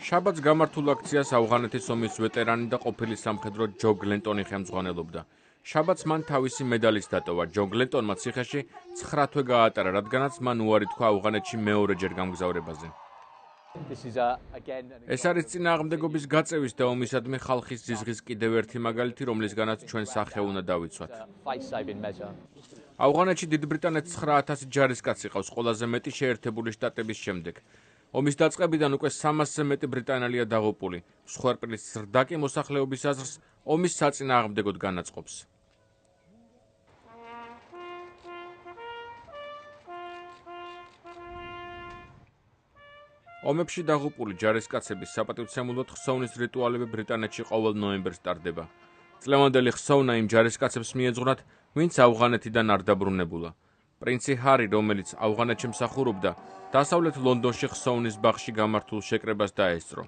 შაბათს გამართულ აქციას ავღანეთის ომის ვეტერანი და ყოფილი სამხედრო ჯო გლენტონი ხელმძღვანელობდა. შაბათს მან თავისი მედალიც დატოვა. ჯო გლენტონმა ციხეში 9 თვე გაატარა, რადგანაც მან უარი თქვა ავღანეთში მეორეჯერ გამგზავრებაზე. ეს არის წინააღმდეგობის გაწევის და ომისადმი ხალხის ზიზღის კიდევ ერთი მაგალითი, რომლისგანაც ჩვენ სახე უნდა დავიცვათ. ავღანეთში დიდ ბრიტანეთს 9000 ჯარისკაცი ყავს, ყველაზე მეტი შეერთებული შტატების შემდეგ. ომის დაწყებიდან უკვე 300-ზე მეტი ბრიტანელია დაღუპული. მსხვერპლის ზრდა კი მოსახლეობის აზრს ომის საწინააღმდეგოდ განაწყობს. ომებში დაღუპული ჯარისკაცების საპატივცემულოდ ხსოვნის რიტუალები ბრიტანეთში ყოველ ნოემბერს ტარდება. წლევანდელი ხსოვნა იმ ჯარისკაცებს მიეძღვნათ, ვინც ავღანეთიდან არ დაბრუნებულა. პრინცი ჰარი, რომელიც ავღანეთში მსახურობდა, დასავლეთ ლონდონში ხსოვნის ბაღში გამართულ შეკრებას დაესწრო.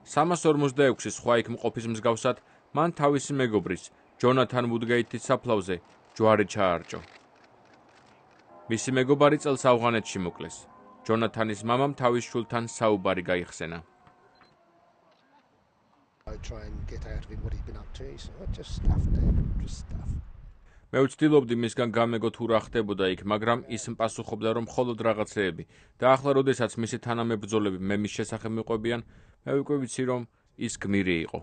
346 სხვა იქ მყოფის მსგავსად, მან თავისი მეგობრის, ჯონათან ვუდგეითის საფლავზე ჯვარი ჩაარჭო. მისი მეგობარი წელს ავღანეთში მოკლეს. ჯონათანის მამამ თავის შვილთან საუბარი გაიხსენა. მე ვცდილობდი მისგან გამეგო თუ რა ხდებოდა იქ, მაგრამ ის მპასუხობდა, რომ მხოლოდ რაღაცეები და ახლა როდესაც მისი თანამებრძოლები მე მის შესახებ მიყვებიან, მე უკვე ვიცი, რომ ის გმირი იყო.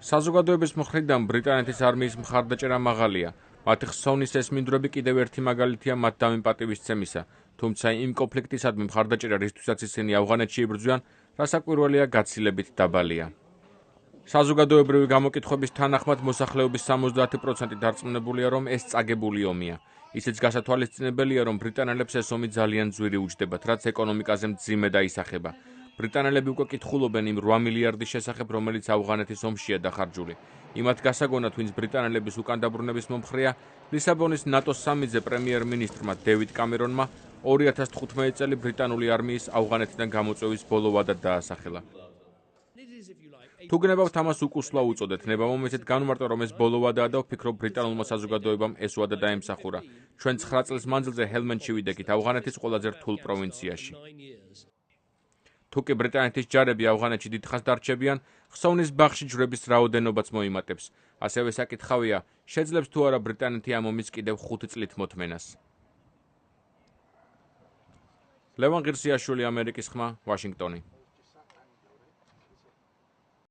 საზოგადოების მხრიდან ბრიტანეთის არმიის მხარდაჭერა მაღალია. მათი ხსოვნის ეს მინდვრები კიდევ ერთი მაგალითია მათ დამიმპატივისცემისა, თუმცა იმ კონფლიქტისადმი მხარდაჭერა, რისთვისაც ისინი ავღანეთში იბრძვიან, რასაკვირველია გაცილებით დაბალია. საზოგადოებრივი გამოკითხვების თანახმად მოსახლეობის 70% დარწმუნებულია, რომ ეს წაგებული ომია. ისიც გასათვალისწინებელია, რომ ბრიტანელებს ეს ომი ძალიან ძვირი უჯდებათ, რაც ეკონომიკაზე მძიმე დაისახება. ბრიტანელები უკვე კითხულობენ იმ 8 მილიარდის შესახებ, რომელიც ავღანეთის ომშია დახარჯული. იმათ გასაგონად, ვინც ბრიტანელების უკან დაბრუნების მომხრეა, ლისაბონის ნატოს სამიზე პრემიერ-მინისტრმა დევიდ კამერონმა 2015 წელი ბრიტანული არმიის ავღანეთიდან გამოწვევის ბოლო ვადად დაასახელა. თუ გნებავთ ამას უკუსლა უწოდეთ, ნებამომეცეთ განმარტო, რომ ეს ბოლო ვადაა და ვფიქრობ ბრიტანულმა საზოგადოებამ ეს ვადა დაემსახურა. ჩვენ 9 წლის მანძილზე ჰელმენდში ვიდექით, ავღანეთის ყველაზე რთულ პროვინციაში. თუ კი ბრიტანეთის ჯარები ავღანეთში დიდხანს დარჩებიან, ხსოვნის ბაღში ჯვრების რაოდენობაც მოიმატებს. ასევე საკითხავია, შეძლებს თუ არა ბრიტანეთი ამ ომის კიდევ 5 წლით მოთმენას. ლევან ღირსიაშვილი, ამერიკის ხმა, ვაშინგტონი.